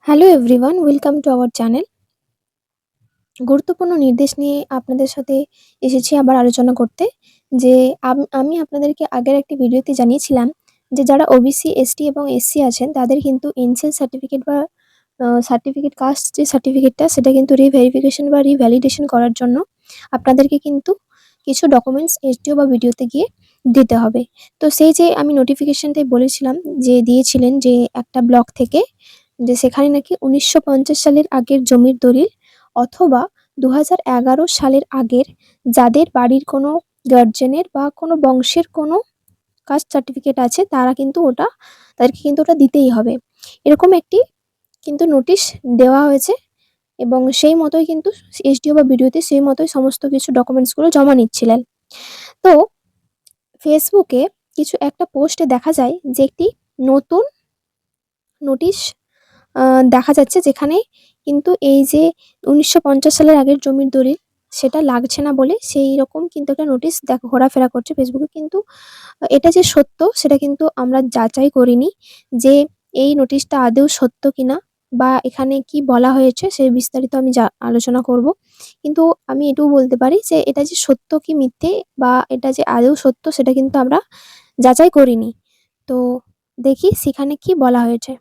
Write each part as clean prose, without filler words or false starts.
Hello everyone, welcome to our channel. গুরুত্বপূর্ণ নির্দেশ নিয়ে আপনাদের সাথে এসেছি আবার আলোচনা করতে। যে আমি আপনাদেরকে আগের একটি ভিডিওতে জানিয়েছিলাম যে যারা ওবিসি, এসটি এবং এসসি আছেন তাদের কিন্তু এনসেল সার্টিফিকেট বা সার্টিফিকেট কাস্ট যে সার্টিফিকেটটা সেটা কিন্তু রিভেরিফিকেশন বা রিভ্যালিডেশন করার জন্য আপনাদেরকে কিন্তু কিছু ডকুমেন্টস এসডিও বা ভিডিওতে গিয়ে দিতে হবে। তো সেই যে আমি নোটিফিকেশনটাই বলেছিলাম যে দিয়েছিলেন যে একটা ব্লক থেকে, যে সেখানে নাকি ১৯৫০ সালের আগের জমির দলিল অথবা ২০১১ সালের আগের যাদের বাড়ির কোনো গার্জেনের বা কোনো বংশের কোনো কাস্ট সার্টিফিকেট আছে তাদেরকে কিন্তু ওটা দিতেই হবে। এরকম একটি কিন্তু নোটিশ দেওয়া হয়েছে এবং সেই মতোই কিন্তু এসডিও বা বিডিওতে সেই মতোই সমস্ত কিছু ডকুমেন্টসগুলো জমা নিচ্ছিলেন। তো ফেসবুকে কিছু একটা পোস্টে দেখা যায় যে একটি নতুন নোটিশ দেখা যাচ্ছে, যেখানে কিন্তু এই যে ১৯৫০ সালের আগের জমির দলিল সেটা লাগছে না বলে সেই রকম কিন্তু একটা নোটিশ ঘোরাফেরা করছে ফেসবুকে। কিন্তু এটা যে সত্য সেটা কিন্তু আমরা যাচাই করিনি যে এই নোটিশটা আদৌ সত্য কিনা বা এখানে কি বলা হয়েছে সেই বিস্তারিত আমি আলোচনা করব। কিন্তু আমি এটুকু বলতে পারি যে এটা যে সত্য কি মিথ্যে বা এটা যে আদৌ সত্য সেটা কিন্তু আমরা যাচাই করিনি। তো দেখি সেখানে কি বলা হয়েছে।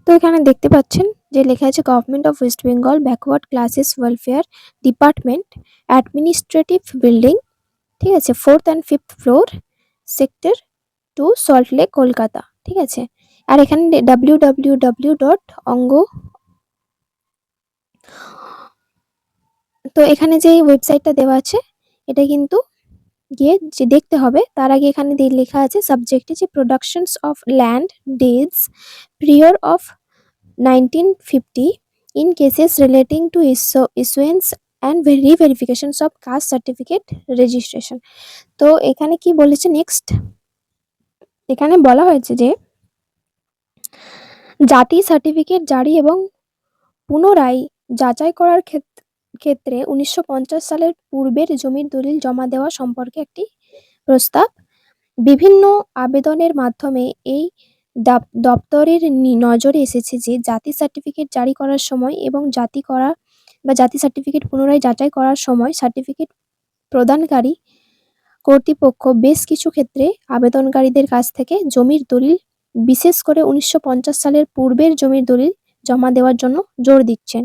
তো এখানে দেখতে পাচ্ছেন যে লেখা আছে government of West Bengal backward classes welfare department administrative building, ঠিক আছে, 4th and 5th floor, sector 2, salt lake, Kolkata. ঠিক আছে, আর এখানে www.অঙ্গ, তো এখানে যে ওয়েবসাইটটা দেওয়া আছে এটা কিন্তু গিয়ে যে দেখতে হবে। তার আগে এখানে লেখা আছে সাবজেক্টে যে productions of land deeds prior of 1950 in cases relating to issuance and re-verifications of caste certificate registration। তো এখানে কি বলেছে নেক্সট, এখানে বলা হয়েছে যে জাতি সার্টিফিকেট জারি এবং পুনরায় যাচাই করার ক্ষেত্রে ১৯৫০ সালের পূর্বের জমির দলিল জমা দেওয়া সম্পর্কে একটি প্রস্তাব বিভিন্ন আবেদনের মাধ্যমে এই দপ্তরের নজরে এসেছে যে জাতি সার্টিফিকেট জারি করার সময় এবং জাতি সার্টিফিকেট পুনরায় যাচাই করার সময় সার্টিফিকেট প্রদানকারী কর্তৃপক্ষ বেশ কিছু ক্ষেত্রে আবেদনকারীদের কাছ থেকে জমির দলিল, বিশেষ করে ১৯৫০ সালের পূর্বের জমির দলিল জমা দেওয়ার জন্য জোর দিচ্ছেন।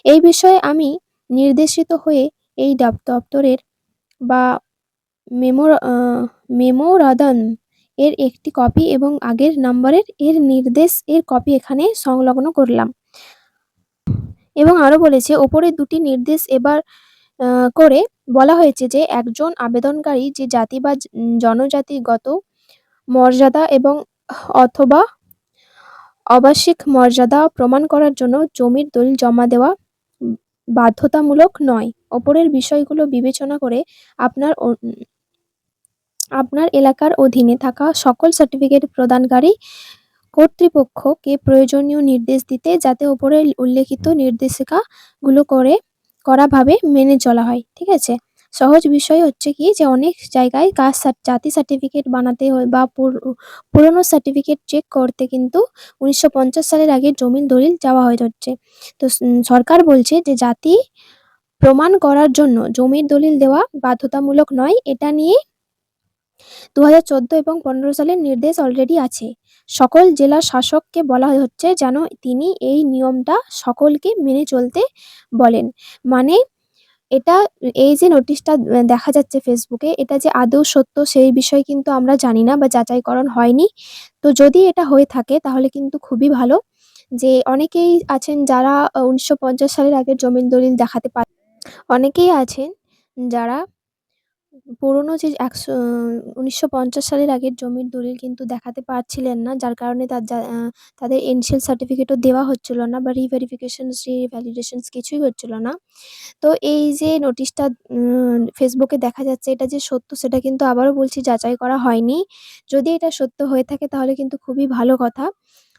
এই বিষয়ে আমি নির্দেশিত হয়ে এই দপ্তরের বা মেমোরান্ডাম এর একটি কপি এবং আগের নম্বরের নির্দেশ এর কপি এখানে সংলগ্ন করলাম। এবং আরো বলেছে ওপরের দুটি নির্দেশ এবার করে বলা হয়েছে যে একজন আবেদনকারী যে জাতি বা জনজাতিগত মর্যাদা এবং অথবা আবাসিক মর্যাদা প্রমাণ করার জন্য জমির দলিল জমা দেওয়া বাধ্যতামূলক নয়। ওপরের বিষয়গুলো বিবেচনা করে আপনার আপনার এলাকার অধীনে থাকা সকল সার্টিফিকেট প্রদানকারী কর্তৃপক্ষকে প্রয়োজনীয় নির্দেশ দিতে যাতে ওপরে উল্লেখিত নির্দেশিকাগুলো কড়াভাবে মেনে চলা হয়। ঠিক আছে, সহজ বিষয় হচ্ছে কি যে অনেক জায়গায় জাতি সার্টিফিকেট বানাতে হয় বা পুরনো সার্টিফিকেট চেক করতে কিন্তু ১৯৫০ সালের আগে জমির দলিল চাওয়া হচ্ছে। তো সরকার বলছে যে জাতি প্রমাণ করার জন্য জমির দলিল দেওয়া বাধ্যতামূলক নয়। এটা নিয়ে ২০১৪ এবং ১৫ সালের নির্দেশ অলরেডি আছে। সকল জেলা শাসককে বলা হচ্ছে যেন তিনি এই নিয়মটা সকলকে মেনে চলতে বলেন। মানে এটা, এই যে নোটিশটা দেখা যাচ্ছে ফেসবুকে, এটা যে আদৌ সত্য সেই বিষয়ে কিন্তু আমরা জানি না বা যাচাইকরণ হয়নি। তো যদি এটা হয়ে থাকে তাহলে কিন্তু খুবই ভালো। যে অনেকেই আছেন যারা ১৯৫০ সালের আগের জমির দলিল দেখাতে পারে, অনেকেই আছেন যারা পুরনো যে ১৯৫০ সালের আগের জমির দলিল কিন্তু দেখাতে পারছিলেন না। যার কারণে তাদের এনসিএল সার্টিফিকেটও দেওয়া হচ্ছিল না বা রিভেরিফিকেশনস, রিভ্যালিডেশনস কিছুই হচ্ছিল না। তো এই যে নোটিশটা ফেসবুকে দেখা যাচ্ছে এটা যে সত্য সেটা কিন্তু আবারও বলছি যাচাই করা হয়নি। যদি এটা সত্য হয়ে থাকে তাহলে কিন্তু খুবই ভালো কথা।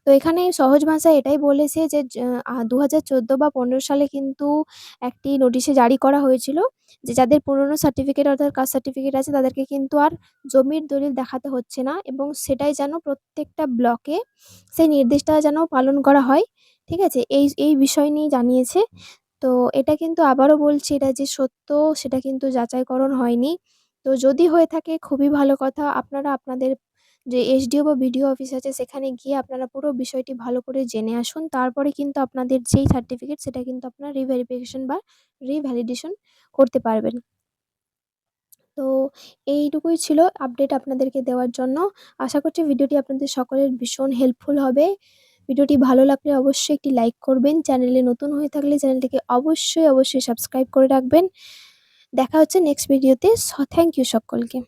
তো এখানে সহজ ভাষায় এটাই বলেছে যে ২০১৪ বা ১৫ সালে কিন্তু একটি নোটিশে জারি করা হয়েছিল যে যাদের পুরনো সার্টিফিকেট অর্থাৎ কাস্ট সার্টিফিকেট আছে তাদেরকে কিন্তু আর জমির দলিল দেখাতে হচ্ছে না এবং সেটাই যেন প্রত্যেকটা ব্লকে সেই নির্দেশটা যেন পালন করা হয়। ঠিক আছে? এই বিষয় নিয়ে জানিয়েছে। তো এটা কিন্তু আবারও বলছি, এটা যে সত্য সেটা কিন্তু যাচাইকরণ হয়নি। তো যদি হয়ে থাকে খুবই ভালো কথা। আপনারা আপনাদের যে এসডিও বা বিডিও অফিস আছে সেখানে গিয়ে আপনারা পুরো বিষয়টি ভালো করে জেনে আসুন। তারপরে কিন্তু আপনাদের যেই সার্টিফিকেট সেটা কিন্তু আপনারা রিভেরিফিকেশন বা রিভ্যালিডেশন করতে পারবেন। তো এইটুকুই ছিল আপডেট আপনাদেরকে দেওয়ার জন্য। আশা করছি ভিডিওটি আপনাদের সকলের ভীষণ হেল্পফুল হবে। ভিডিওটি ভালো লাগলে অবশ্যই একটি লাইক করবেন। চ্যানেলে নতুন হয়ে থাকলে চ্যানেলটিকে অবশ্যই সাবস্ক্রাইব করে রাখবেন। দেখা হচ্ছে নেক্সট ভিডিওতে। থ্যাংক ইউ সকলকে।